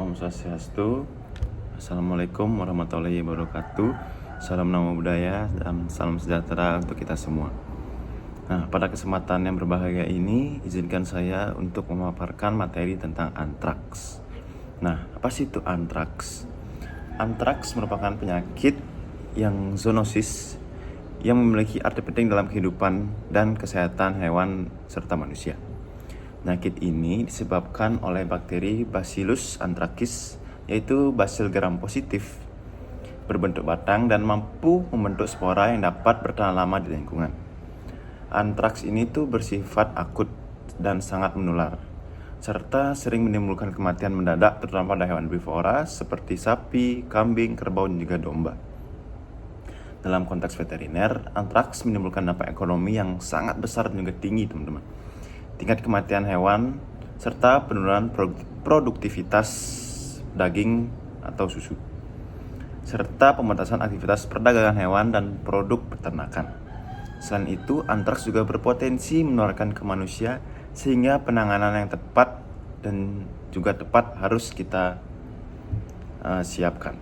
Om Swastiastu. Assalamualaikum warahmatullahi wabarakatuh. Salam nama budaya dan salam sejahtera untuk kita semua. Nah, pada kesempatan yang berbahagia ini, izinkan saya untuk memaparkan materi tentang antraks. Nah, apa sih itu antraks? Antraks merupakan penyakit yang zoonosis yang memiliki arti penting dalam kehidupan dan kesehatan hewan serta manusia. Penyakit ini disebabkan oleh bakteri Bacillus anthracis, yaitu Bacil gram positif, berbentuk batang dan mampu membentuk spora yang dapat bertahan lama di lingkungan. Antraks ini tuh bersifat akut dan sangat menular, serta sering menimbulkan kematian mendadak terutama pada hewan herbivora seperti sapi, kambing, kerbau, dan juga domba. Dalam konteks veteriner, antraks menimbulkan dampak ekonomi yang sangat besar dan juga tinggi, teman-teman. Tingkat kematian hewan, serta penurunan produktivitas daging atau susu, serta pembatasan aktivitas perdagangan hewan dan produk peternakan. Selain itu, antraks juga berpotensi menularkan ke manusia, sehingga penanganan yang tepat dan juga tepat harus kita siapkan.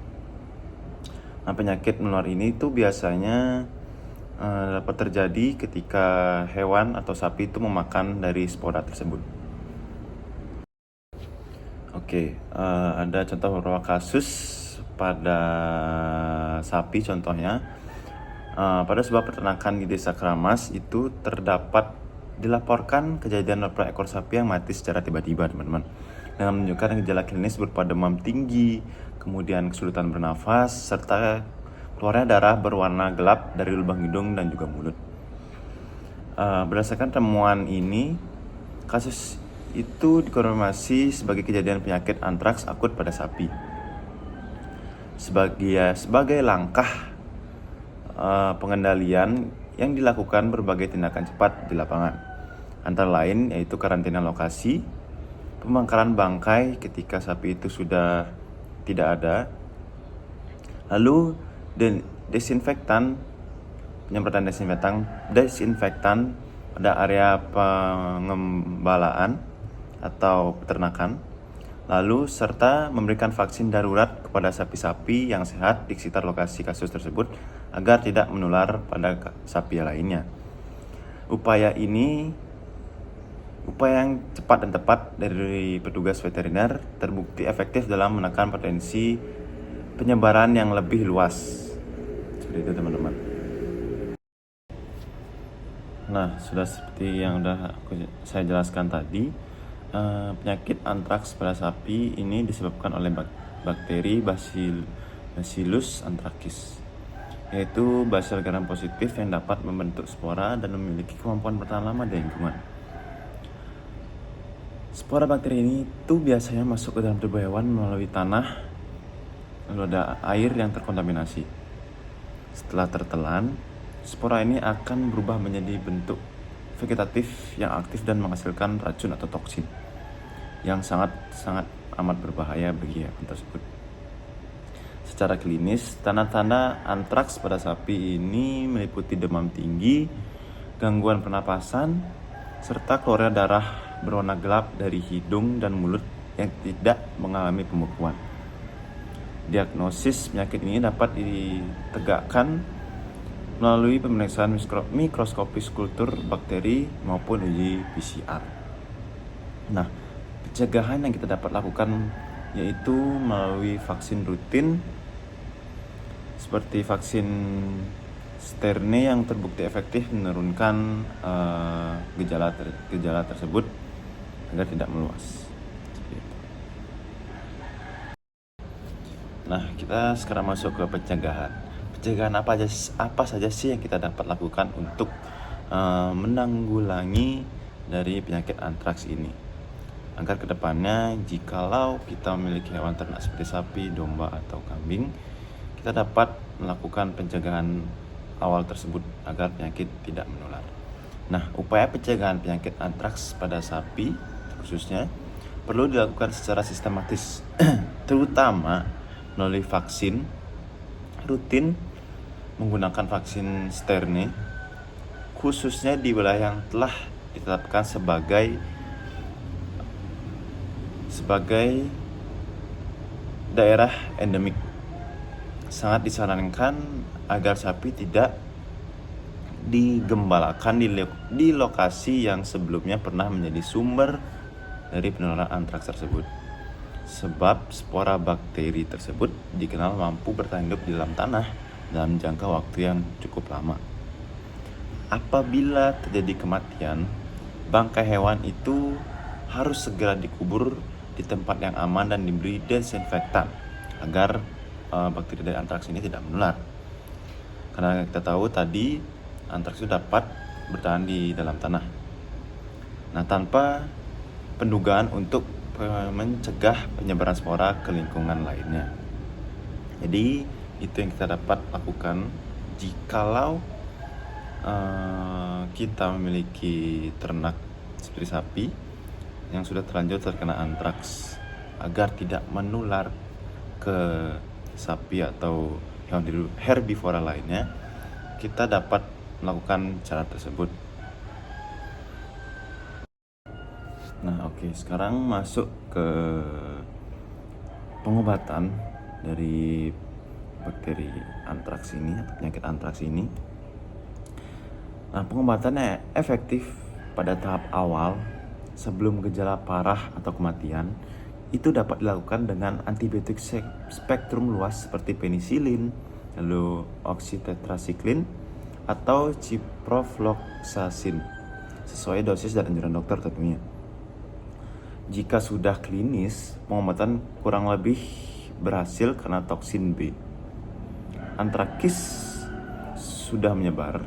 Nah, penyakit menular ini tuh biasanya dapat terjadi ketika hewan atau sapi itu memakan dari spora tersebut. Ada contoh beberapa kasus pada sapi. Contohnya, pada sebuah peternakan di desa Kramas itu dilaporkan kejadian beberapa ekor sapi yang mati secara tiba-tiba, teman-teman, dengan menunjukkan gejala klinis berupa demam tinggi, kemudian kesulitan bernafas, serta keluarnya darah berwarna gelap dari lubang hidung dan juga mulut. Berdasarkan temuan ini, kasus itu dikonfirmasi sebagai kejadian penyakit antraks akut pada sapi. Sebagai langkah pengendalian yang dilakukan berbagai tindakan cepat di lapangan, antara lain yaitu karantina lokasi, pembongkaran bangkai ketika sapi itu sudah tidak ada, lalu penyemprotan desinfektan pada area pengembalaan atau peternakan, lalu serta memberikan vaksin darurat kepada sapi-sapi yang sehat di sekitar lokasi kasus tersebut agar tidak menular pada sapi lainnya. Upaya yang cepat dan tepat dari petugas veteriner terbukti efektif dalam menekan potensi penyebaran yang lebih luas. Seperti itu, teman-teman. Nah, sudah seperti yang saya jelaskan tadi, penyakit antraks pada sapi ini disebabkan oleh bakteri Bacillus anthracis, yaitu Bacil gram positif yang dapat membentuk spora dan memiliki kemampuan bertahan lama di lingkungan. Spora bakteri ini tuh biasanya masuk ke dalam tubuh hewan melalui tanah, lalu ada air yang terkontaminasi. Setelah tertelan, spora ini akan berubah menjadi bentuk vegetatif yang aktif dan menghasilkan racun atau toksin yang sangat amat berbahaya bagi hewan tersebut. Secara klinis, tanda-tanda antraks pada sapi ini meliputi demam tinggi, gangguan pernapasan, serta keluarnya darah berwarna gelap dari hidung dan mulut yang tidak mengalami pembekuan. Diagnosis penyakit ini dapat ditegakkan melalui pemeriksaan mikroskopis kultur bakteri maupun uji PCR. Nah, pencegahan yang kita dapat lakukan yaitu melalui vaksin rutin seperti vaksin Sterne yang terbukti efektif menurunkan gejala tersebut agar tidak meluas. Nah, kita sekarang masuk ke pencegahan. Pencegahan apa saja sih yang kita dapat lakukan untuk menanggulangi dari penyakit antraks ini, agar kedepannya jikalau kita memiliki hewan ternak seperti sapi, domba, atau kambing, kita dapat melakukan pencegahan awal tersebut agar penyakit tidak menular. Nah, upaya pencegahan penyakit antraks pada sapi khususnya perlu dilakukan secara sistematis, terutama melalui vaksin rutin menggunakan vaksin Sterne, khususnya di wilayah yang telah ditetapkan sebagai daerah endemik. Sangat disarankan agar sapi tidak digembalakan di lokasi yang sebelumnya pernah menjadi sumber dari penularan antraks tersebut. Sebab spora bakteri tersebut dikenal mampu bertahan hidup di dalam tanah dalam jangka waktu yang cukup lama. Apabila terjadi kematian, bangkai hewan itu harus segera dikubur di tempat yang aman dan diberi desinfektan agar bakteri dari antraks ini tidak menular. Karena kita tahu tadi antraks itu dapat bertahan di dalam tanah. Nah, tanpa pendugaan untuk mencegah penyebaran spora ke lingkungan lainnya. Jadi itu yang kita dapat lakukan jikalau kita memiliki ternak seperti sapi yang sudah terlanjur terkena antraks, agar tidak menular ke sapi atau hewan herbivora lainnya. Kita dapat melakukan cara tersebut. Nah, oke, sekarang masuk ke pengobatan dari bakteri antraks ini atau penyakit antraks ini. Nah, pengobatannya efektif pada tahap awal sebelum gejala parah atau kematian. Itu dapat dilakukan dengan antibiotik spektrum luas seperti penisilin, lalu oxytetracycline atau ciprofloxacin sesuai dosis dan anjuran dokter tentunya. Jika sudah klinis, pengobatan kurang lebih berhasil karena toksin B. Antrakis sudah menyebar.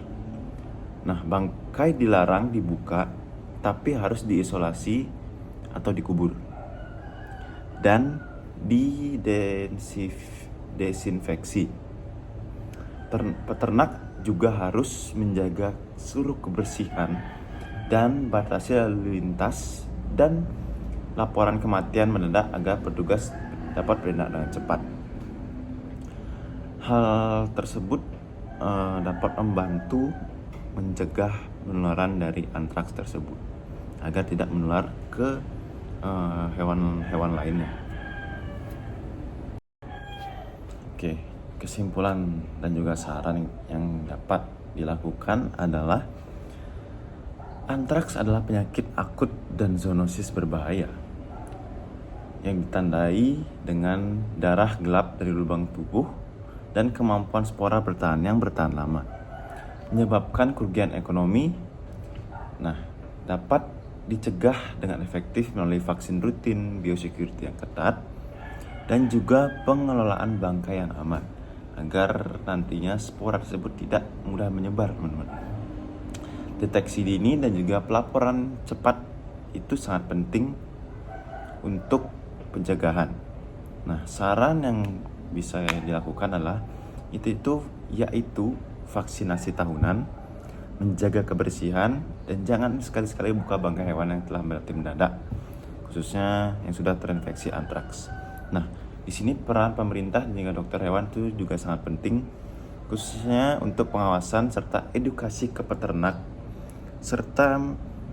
Nah, bangkai dilarang dibuka, tapi harus diisolasi atau dikubur dan didesinfeksi. Peternak juga harus menjaga seluruh kebersihan dan batasi lalu lintas dan laporan kematian mendadak agar petugas dapat bertindak dengan cepat. Hal tersebut dapat membantu mencegah penularan dari antraks tersebut agar tidak menular ke hewan-hewan lainnya. Oke, kesimpulan dan juga saran yang dapat dilakukan adalah antraks adalah penyakit akut dan zoonosis berbahaya yang ditandai dengan darah gelap dari lubang tubuh dan kemampuan spora bertahan lama, menyebabkan kerugian ekonomi. Nah, dapat dicegah dengan efektif melalui vaksin rutin, biosecurity yang ketat, dan juga pengelolaan bangkai yang aman agar nantinya spora tersebut tidak mudah menyebar, teman-teman. Deteksi dini dan juga pelaporan cepat itu sangat penting untuk pencegahan. Nah, saran yang bisa dilakukan adalah yaitu vaksinasi tahunan, menjaga kebersihan, dan jangan sekali-sekali buka bangkai hewan yang telah mati mendadak, khususnya yang sudah terinfeksi antraks. Nah, di sini peran pemerintah dan juga dokter hewan itu juga sangat penting, khususnya untuk pengawasan serta edukasi ke peternak, serta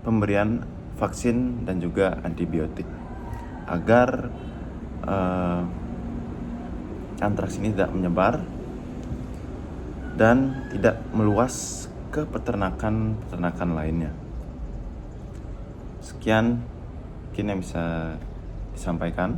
pemberian vaksin dan juga antibiotik agar antraks ini tidak menyebar dan tidak meluas ke peternakan lainnya. Sekian mungkin yang bisa disampaikan.